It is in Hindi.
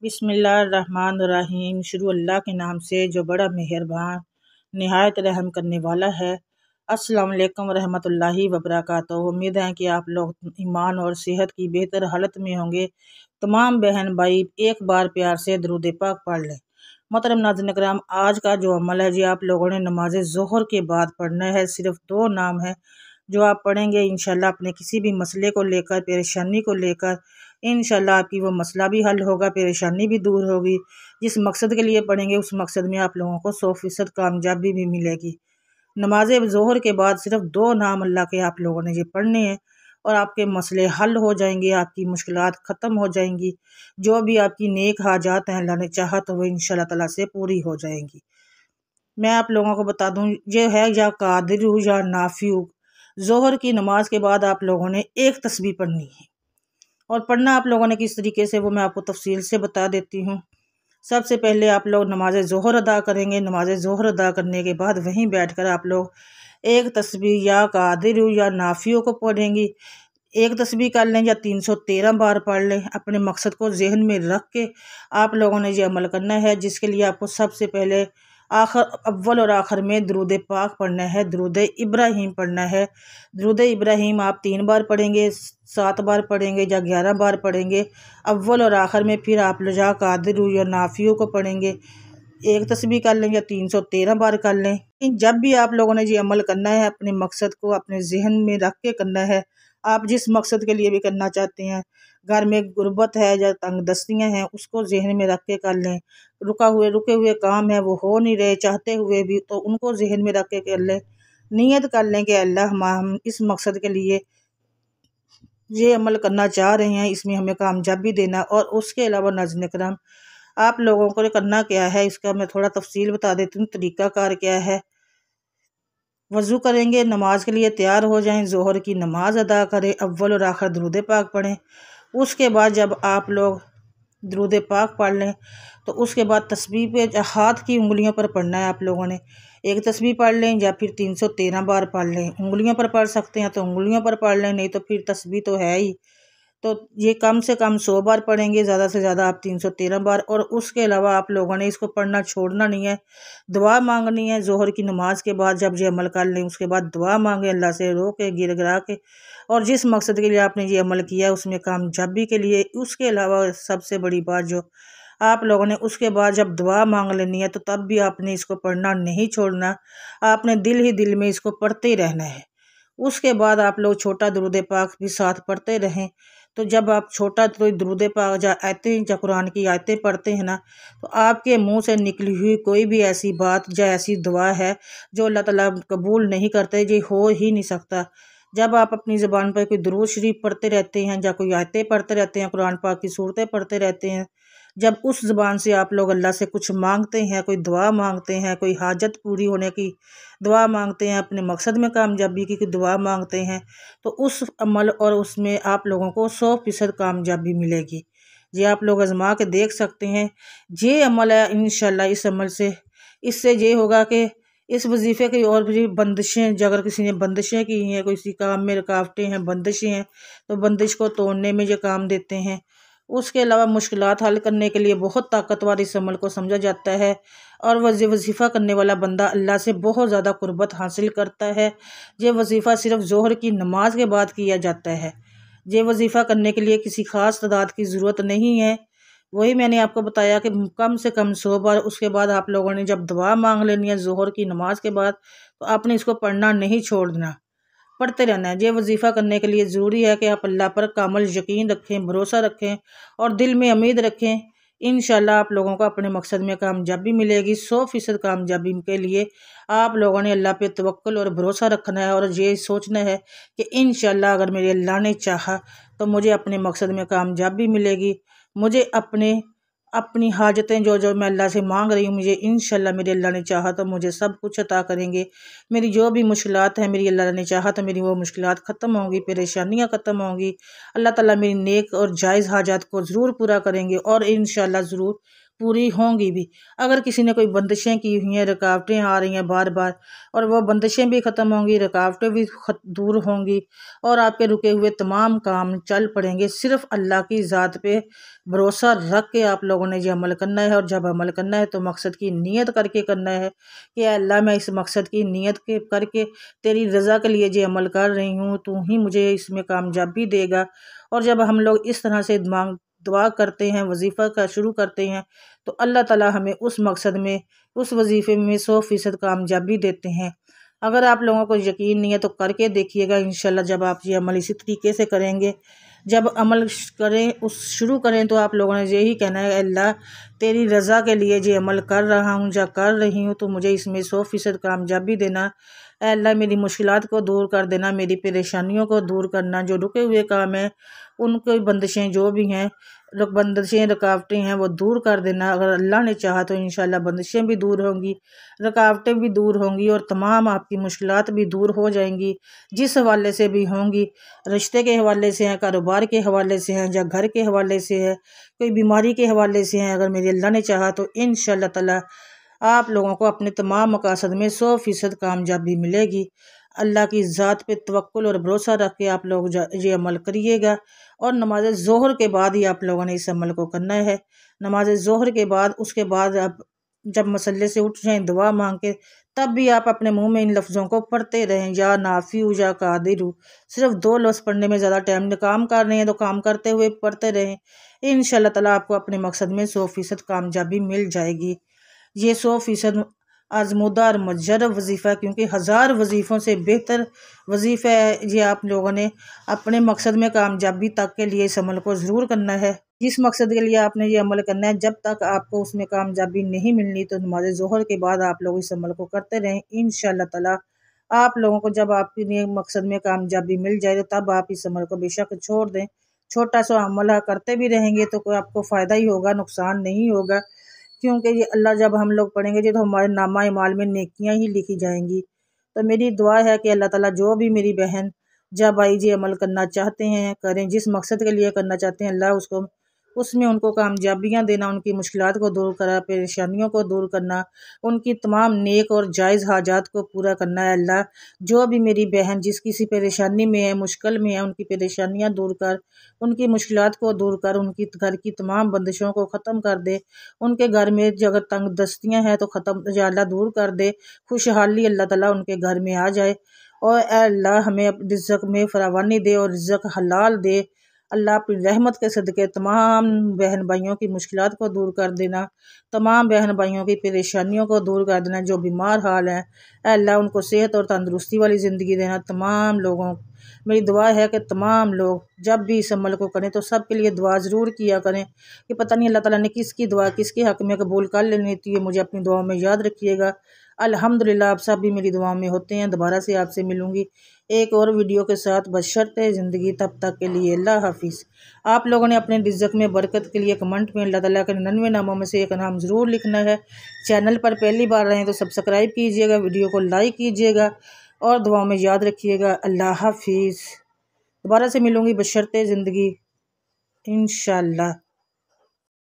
बिस्मिल्लाहिर्रहमानिर्रहीम। शुरू अल्लाह के नाम से जो बड़ा मेहरबान निहायत रहम करने वाला है। अस्सलाम वालेकुम रहमतुल्लाहि व बरकातुहू। उम्मीद है कि आप लोग ईमान और सेहत की बेहतर हालत में होंगे। तमाम बहन भाई एक बार प्यार से दरूद पाक पढ़ लें। मोहतरम नाज़रीन कराम, आज का जो अमल है जी आप लोगों ने नमाज ज़ोहर के बाद पढ़ना है। सिर्फ 2 नाम है जो आप पढ़ेंगे। इंशाल्लाह अपने किसी भी मसले को लेकर, परेशानी को लेकर इंशाल्लाह आपकी वो मसला भी हल होगा, परेशानी भी दूर होगी। जिस मकसद के लिए पढ़ेंगे उस मकसद में आप लोगों को 100% कामयाबी भी मिलेगी। नमाज ज़ोहर के बाद सिर्फ 2 नाम अल्लाह के आप लोगों ने ये पढ़ने हैं और आपके मसले हल हो जाएंगे, आपकी मुश्किलात ख़त्म हो जाएंगी। जो भी आपकी नेक हाजात हैं अल्लाह ने चाहा तो वो इंशाल्लाह ताला से पूरी हो जाएंगी। मैं आप लोगों को बता दूं, ये है या कादिर या नाफिउ। ज़ोहर की नमाज के बाद आप लोगों ने एक तस्बीह पढ़नी है और पढ़ना आप लोगों ने किस तरीके से वो मैं आपको तफसील से बता देती हूँ। सबसे पहले आप लोग नमाज ज़ोहर अदा करेंगे। नमाज ज़ोहर अदा करने के बाद वहीं बैठकर आप लोग एक तस्बीह या कादिर या नाफियों को पढ़ेंगी। एक तस्बीह कर लें या 313 बार पढ़ लें। अपने मकसद को जहन में रख के आप लोगों ने ये अमल करना है, जिसके लिए आपको सबसे पहले अव्वल और आखिर में दरूद पाक पढ़ना है, दरूद इब्राहीम पढ़ना है। दरूद इब्राहीम आप 3 बार पढ़ेंगे, 7 बार पढ़ेंगे या 11 बार पढ़ेंगे। अव्वल और आखिर में फिर आप लजा कादिर या नाफियों को पढ़ेंगे। एक तस्बीह कर लें या 313 बार कर लें। जब भी आप लोगों ने ये अमल करना है, अपने मकसद को अपने जहन में रख के करना है। आप जिस मकसद के लिए भी करना चाहते हैं, घर में गुर्बत है या तंगदस्तियाँ हैं, उसको जहन में रख के कर लें। रुके हुए काम है वो हो नहीं रहे चाहते हुए भी, तो उनको जहन में रख के कर लें। नियत कर लें कि अल्लाह हम इस मकसद के लिए ये अमल करना चाह रहे हैं, इसमें हमें कामयाबी देना। और उसके अलावा नाज़रीन करम, आप लोगों को करना क्या है, इसका मैं थोड़ा तफसील बता देती हूँ। तरीक़ाकार क्या है। वज़ू करेंगे, नमाज के लिए तैयार हो जाएं, ज़ोहर की नमाज अदा करें, अव्वल और आखिर दरूद पाक पढ़ें। उसके बाद जब आप लोग दरूद पाक पढ़ लें तो उसके बाद तस्बीह पे हाथ की उंगलियों पर पढ़ना है। आप लोगों ने एक तस्बीह पढ़ लें या फिर 313 बार पढ़ लें। उंगलियों पर पढ़ सकते हैं तो उंगलियों पर पढ़ लें, नहीं तो फिर तस्बीह तो है ही, तो ये कम से कम 100 बार पढ़ेंगे, ज़्यादा से ज़्यादा आप 313 बार। और उसके अलावा आप लोगों ने इसको पढ़ना छोड़ना नहीं है। दुआ मांगनी है ज़ोहर की नमाज के बाद। जब ये अमल कर लें उसके बाद दुआ मांगे, अल्लाह से रो के गिर गिरा के, और जिस मकसद के लिए आपने ये अमल किया उसमें कामयाबी के लिए। उसके अलावा सबसे बड़ी बात जो आप लोगों ने उसके बाद जब दुआ मांग लेनी है तो तब भी आपने इसको पढ़ना नहीं छोड़ना। आपने दिल ही दिल में इसको पढ़ते ही रहना है। उसके बाद आप लोग छोटा दरूद पाक भी साथ पढ़ते रहें। तो जब आप छोटा तो दरूद पाक या आयतें या कुरान की आयतें पढ़ते हैं ना, तो आपके मुंह से निकली हुई कोई भी ऐसी बात या ऐसी दुआ है जो अल्लाह ताला कबूल नहीं करते, ये हो ही नहीं सकता। जब आप अपनी ज़बान पर कोई दुरूद शरीफ पढ़ते रहते हैं या कोई आयतें पढ़ते रहते हैं, कुरान पाक की सूरतें पढ़ते रहते हैं, जब उस ज़बान से आप लोग अल्लाह से कुछ मांगते हैं, कोई दुआ मांगते हैं, कोई हाजत पूरी होने की दुआ मांगते हैं, अपने मकसद में कामयाबी की दुआ मांगते हैं, तो उस अमल और उसमें आप लोगों को 100% कामयाबी मिलेगी। ये आप लोग आजमा के देख सकते हैं। ये अमल है इंशाल्लाह। इस अमल से इससे ये होगा कि इस वजीफ़े की और भी बंदिशें, अगर किसी ने बंदिशें की हैं, किसी काम में रुकावटें हैं, बंदिशें हैं, तो बंदिश को तोड़ने में ये काम देते हैं। उसके अलावा मुश्किलात हल करने के लिए बहुत ताकतवर इस अमल को समझा जाता है। और वजीफ़ा करने वाला बंदा अल्लाह से बहुत ज़्यादा कुर्बत हासिल करता है। ये वजीफ़ा सिर्फ ज़ोहर की नमाज के बाद किया जाता है। ये वजीफ़ा करने के लिए किसी ख़ास तादाद की ज़रूरत नहीं है। वही मैंने आपको बताया कि कम से कम 100 बार। उसके बाद आप लोगों ने जब दुआ मांग लेनी है ज़ोहर की नमाज के बाद, तो आपने इसको पढ़ना नहीं छोड़ना, पढ़ते रहना है। ये वजीफ़ा करने के लिए ज़रूरी है कि आप अल्लाह पर कामिल यकीन रखें, भरोसा रखें और दिल में उम्मीद रखें। इंशाल्लाह आप लोगों को अपने मकसद में कामयाबी मिलेगी। 100% कामयाबी के लिए आप लोगों ने अल्लाह पे तवक्कुल और भरोसा रखना है और ये सोचना है कि इंशाल्लाह अगर मेरे अल्लाह ने चाहा तो मुझे अपने मकसद में कामयाबी मिलेगी। मुझे अपनी हाजतें जो जो मैं अल्लाह से मांग रही हूँ, मुझे इंशाल्लाह मेरे अल्लाह ने चाहा तो मुझे सब कुछ अता करेंगे। मेरी जो भी मुश्किलात हैं, मेरी अल्लाह ने चाहा तो मेरी वो मुश्किलात ख़त्म होंगी, परेशानियाँ ख़त्म होंगी। अल्लाह ताला मेरी नेक और जायज़ हाजात को ज़रूर पूरा करेंगे और इंशाल्लाह ज़रूर पूरी होंगी भी। अगर किसी ने कोई बंदिशें की हुई हैं, रुकावटें आ रही हैं बार बार, और वो बंदिशें भी ख़त्म होंगी, रुकावटें भी दूर होंगी और आपके रुके हुए तमाम काम चल पड़ेंगे। सिर्फ़ अल्लाह की ज़ात पे भरोसा रख के आप लोगों ने ये अमल करना है। और जब अमल करना है तो मकसद की नीयत करके करना है कि अल्लाह मैं इस मकसद की नीयत के करके तेरी रज़ा के लिए ये अमल कर रही हूँ, तू ही मुझे इसमें कामयाबी देगा। और जब हम लोग इस तरह से दुआ करते हैं, वजीफ़ा का शुरू करते हैं, तो अल्लाह ताला हमें उस मकसद में, उस वजीफ़े में 100% कामयाबी देते हैं। अगर आप लोगों को यकीन नहीं है तो करके देखिएगा इंशाल्लाह। जब आप ये अमल इसी तरीके से करेंगे, जब अमल करें उस शुरू करें तो आप लोगों ने यही कहना है, अल्लाह तेरी रज़ा के लिए ये अमल कर रहा हूँ या कर रही हूँ, तो मुझे इसमें 100% कामयाबी देना। अल्लाह मेरी मुश्किलात को दूर कर देना, मेरी परेशानियों को दूर करना, जो रुके हुए काम हैं उनकी बंदिशें जो भी हैं, बंदिशें रुकावटें हैं वो दूर कर देना। अगर अल्लाह ने चाहा तो इंशाल्लाह बंदिशें भी दूर होंगी, रुकावटें भी दूर होंगी और तमाम आपकी मुश्किलात भी दूर हो जाएंगी। जिस हवाले से भी होंगी, रिश्ते के हवाले से हैं, कारोबार के हवाले से हैं, या घर के हवाले से है, कोई बीमारी के हवाले से हैं, अगर मेरे अल्लाह ने चाहा तो इंशाल्लाह ताला आप लोगों को अपने तमाम मकासद में 100% कामयाबी मिलेगी। अल्लाह की ज़ात पे तवक्कुल और भरोसा रख के आप लोग ये अमल करिएगा। और नमाज ज़ोहर के बाद ही आप लोगों ने इस अमल को करना है। नमाज ज़ोहर के बाद, उसके बाद आप जब मसल्ले से उठ जाएं दुआ मांग के, तब भी आप अपने मुंह में इन लफ्ज़ों को पढ़ते रहें, या नाफिउ या कादिर। सिर्फ 2 लफ्ज़ पढ़ने में ज़्यादा टाइम, काम कर रहे हैं तो काम करते हुए पढ़ते रहें। इंशाल्लाह ताला आपको अपने मकसद में 100% कामयाबी मिल जाएगी। ये 100% आज़मूदा और मुजर्रब वजीफ़ा, क्योंकि 1000 वजीफ़ों से बेहतर वजीफ़ा है। ये आप लोगों ने अपने मकसद में कामयाबी तक के लिए इस अमल को ज़रूर करना है। जिस मकसद के लिए आपने ये अमल करना है, जब तक आपको उसमें कामयाबी नहीं मिलनी, तो नमाज ज़ोहर के बाद आप लोग इस अमल को करते रहें। इंशाअल्लाह ताला आप लोगों को जब आपके मकसद में कामयाबी मिल जाए, तो तब आप इस अमल को बेशक छोड़ दें। छोटा सा अमल करते भी रहेंगे तो कोई आपको फ़ायदा ही होगा, नुकसान नहीं होगा। क्योंकि ये अल्लाह जब हम लोग पढ़ेंगे जी, तो हमारे नामा इमाल में नेकियां ही लिखी जाएंगी। तो मेरी दुआ है कि अल्लाह ताला जो भी मेरी बहन जब भाई जी अमल करना चाहते हैं करें, जिस मकसद के लिए करना चाहते हैं अल्लाह उसको उसमें उनको कामयाबियाँ देना, उनकी मुश्किलात को दूर करा, परेशानियों को दूर करना, उनकी तमाम नेक और जायज़ हाजात को पूरा करना है। अल्लाह जो भी मेरी बहन जिस किसी परेशानी में है, मुश्किल में है, उनकी परेशानियाँ दूर कर, उनकी मुश्किलात को दूर कर, उनकी घर की तमाम बंदिशों को ख़त्म कर दे। उनके घर में जो अगर तंग दस्तियाँ हैं तो ख़त्म या अल्लाह दूर कर दे। खुशहाली अल्लाह ताला उनके घर में आ जाए। और ए अल्लाह हमें रिज़्क़ में फरावानी दे और रिज़्क़ हलाल दे। अल्लाह अपनी रहमत के सदक़े तमाम बहन भाइयों की मुश्किलात को दूर कर देना, तमाम बहन भाइयों की परेशानियों को दूर कर देना। जो बीमार हाल हैं अल्लाह उनको सेहत और तंदुरुस्ती वाली ज़िंदगी देना। तमाम लोगों मेरी दुआ है कि तमाम लोग जब भी इस अमल को करें तो सब के लिए दुआ ज़रूर किया करें कि पता नहीं अल्लाह ताला ने किसकी दुआ किसके हक़ में कबूल कर लेनी थी। ये मुझे अपनी दुआ में याद रखिएगा। अल्हम्दुलिल्लाह आप सब भी मेरी दुआ में होते हैं। दोबारा से आपसे मिलूँगी एक और वीडियो के साथ, बशर्ते ज़िंदगी। तब तक के लिए अल्लाह हाफिज़। आप लोगों ने अपने रिज़्क़ में बरकत के लिए कमेंट में अल्लाह ताला के 99 नामों में से एक नाम ज़रूर लिखना है। चैनल पर पहली बार रहें तो सब्सक्राइब कीजिएगा, वीडियो को लाइक कीजिएगा और दुआ में याद रखिएगा। अल्लाह हाफिज़। दोबारा से मिलूँगी बशर्ते ज़िंदगी इंशाअल्लाह।